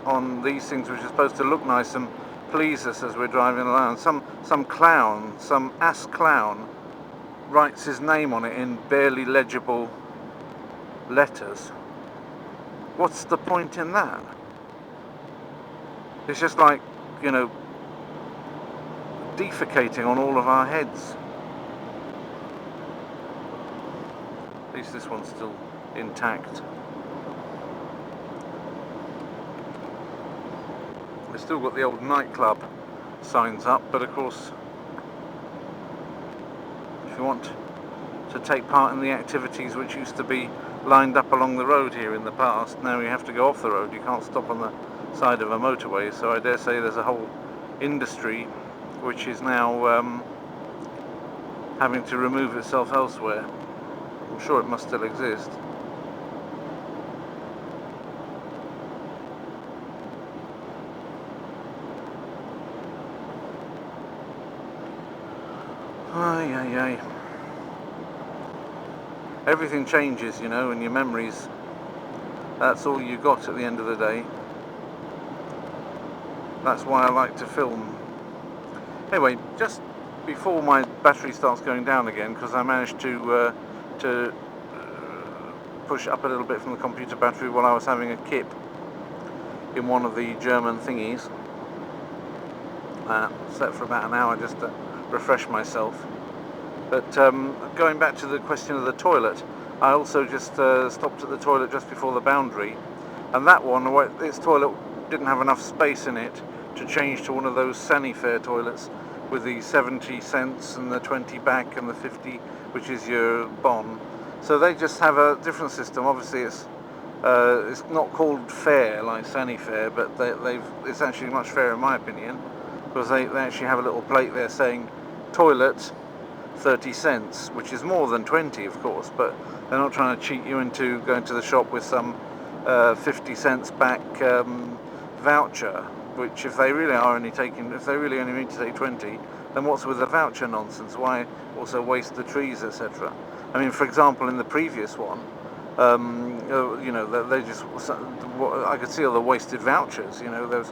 on these things which are supposed to look nice and please us as we're driving along. Some clown, some ass clown, writes his name on it in barely legible letters. What's the point in that? It's just like, defecating on all of our heads. At least this one's still intact. We've still got the old nightclub signs up, but of course, if you want to take part in the activities which used to be lined up along the road here in the past, now you have to go off the road. You can't stop on the side of a motorway, so I dare say there's a whole industry which is now having to remove itself elsewhere. I'm sure it must still exist. Ay, ay, ay. Everything changes, and your memories, that's all you got at the end of the day. That's why I like to film. Anyway, just before my battery starts going down again, because I managed to push up a little bit from the computer battery while I was having a kip in one of the German thingies. Slept for about an hour just to refresh myself. But going back to the question of the toilet, I also just stopped at the toilet just before the boundary, and that one, its toilet didn't have enough space in it to change to one of those Sanifair toilets with the 70 cents and the 20 back and the 50, which is your bon. So they just have a different system. Obviously it's not called fair like Sanifair, but it's actually much fairer in my opinion, because they actually have a little plate there saying toilet 30 cents, which is more than 20 of course, but they're not trying to cheat you into going to the shop with some 50 cents back voucher, which if they really only need to take 20, then what's with the voucher nonsense? Why also waste the trees, etc.? I mean, for example, in the previous one, they just, I could see all the wasted vouchers, there's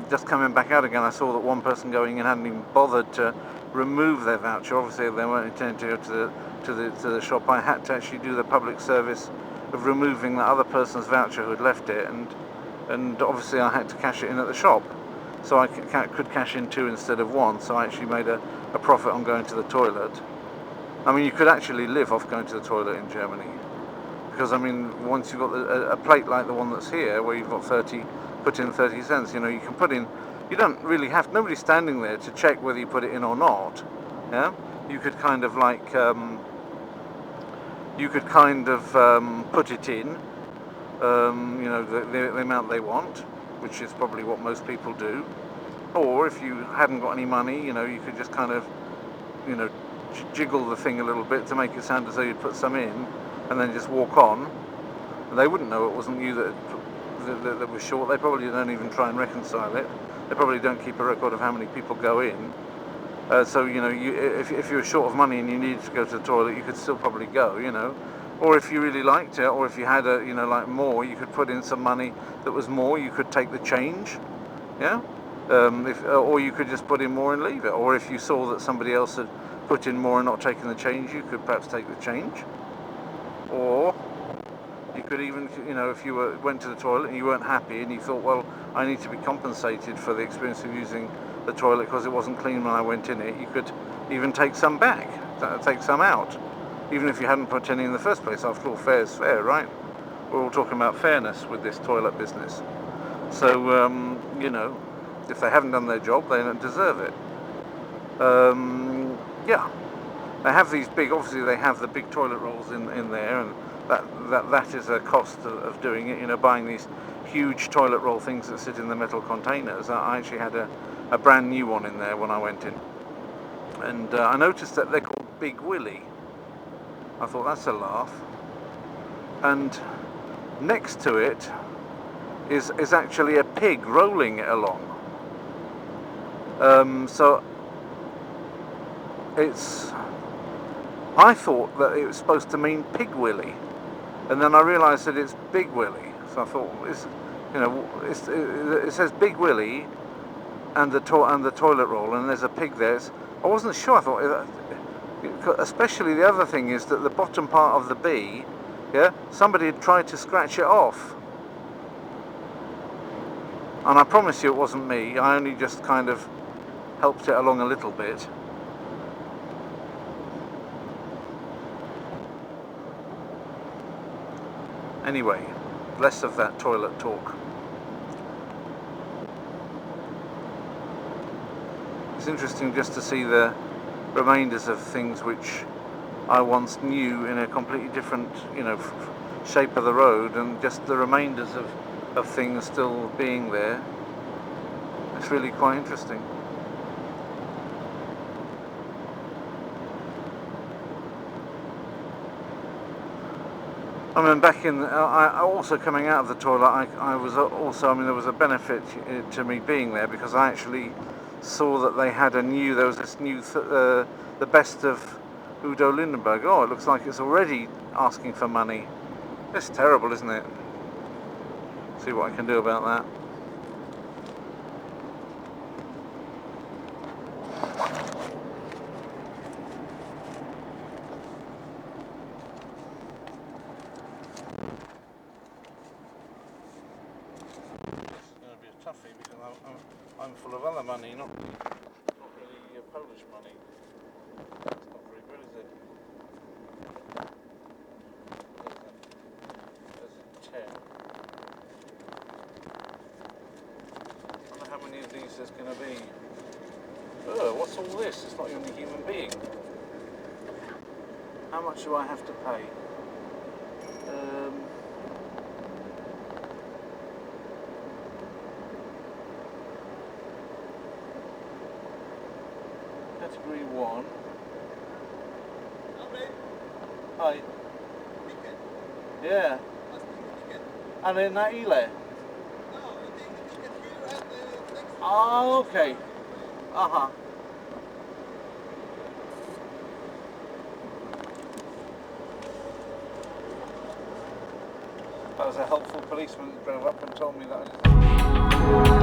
just coming back out again, I saw that one person going in hadn't even bothered to remove their voucher. Obviously they weren't intending to go to the shop. I had to actually do the public service of removing the other person's voucher who had left it, and obviously I had to cash it in at the shop, so I could cash in 2 instead of 1, so I actually made a profit on going to the toilet. I mean, you could actually live off going to the toilet in Germany, because I mean, once you've got a plate like the one that's here, where you've got put in 30 cents, you can put in, you don't really have, nobody's standing there to check whether you put it in or not, yeah? You could kind of like, put it in, the amount they want, which is probably what most people do. Or if you hadn't got any money, you could just kind of, jiggle the thing a little bit to make it sound as though you'd put some in, and then just walk on. And they wouldn't know it wasn't you that was short. They probably don't even try and reconcile it. They probably don't keep a record of how many people go in. So if you were short of money and you needed to go to the toilet, you could still probably go, Or if you really liked it, or if you had more, you could put in some money that was more. You could take the change, yeah. Or you could just put in more and leave it. Or if you saw that somebody else had put in more and not taken the change, you could perhaps take the change. Or you could even, if you went to the toilet and you weren't happy and you thought, well, I need to be compensated for the experience of using the toilet because it wasn't clean when I went in it, you could even take some back, take some out, even if you hadn't put any in the first place. After all, fair is fair, right? We're all talking about fairness with this toilet business. So, if they haven't done their job, they don't deserve it. Yeah. They have these big, obviously they have the big toilet rolls in there, and that is a cost of doing it, buying these huge toilet roll things that sit in the metal containers. I actually had a brand new one in there when I went in, and I noticed that they're called Big Willie. I thought, that's a laugh. And next to it is actually a pig rolling it along. So I thought that it was supposed to mean Pig Willie, and then I realised that it's Big Willie. So I thought, You know, it says Big Willie and the toilet roll, and there's a pig there. I wasn't sure. I thought, especially the other thing is that the bottom part of the B, yeah, somebody had tried to scratch it off, and I promise you it wasn't me. I only just kind of helped it along a little bit. Anyway, less of that toilet talk. It's interesting just to see the remainders of things which I once knew in a completely different, you know, shape of the road, and just the remainders of things still being there. It's really quite interesting. I mean, back in, I also coming out of the toilet, I was also, I mean, there was a benefit to me being there, because I actually saw that they had there was this new, the best of Udo Lindenberg. Oh, it looks like it's already asking for money. It's terrible, isn't it? See what I can do about that. Toughie, because I'm full of other money, not really Polish money. It's not very good, is it? There's a 10. I wonder how many of these there's going to be. Oh, what's all this? It's not even a human being. How much do I have to pay? Category 1. Hi. Yeah. And in that ile? Oh, okay. Uh-huh. That was a helpful policeman that drove up and told me that.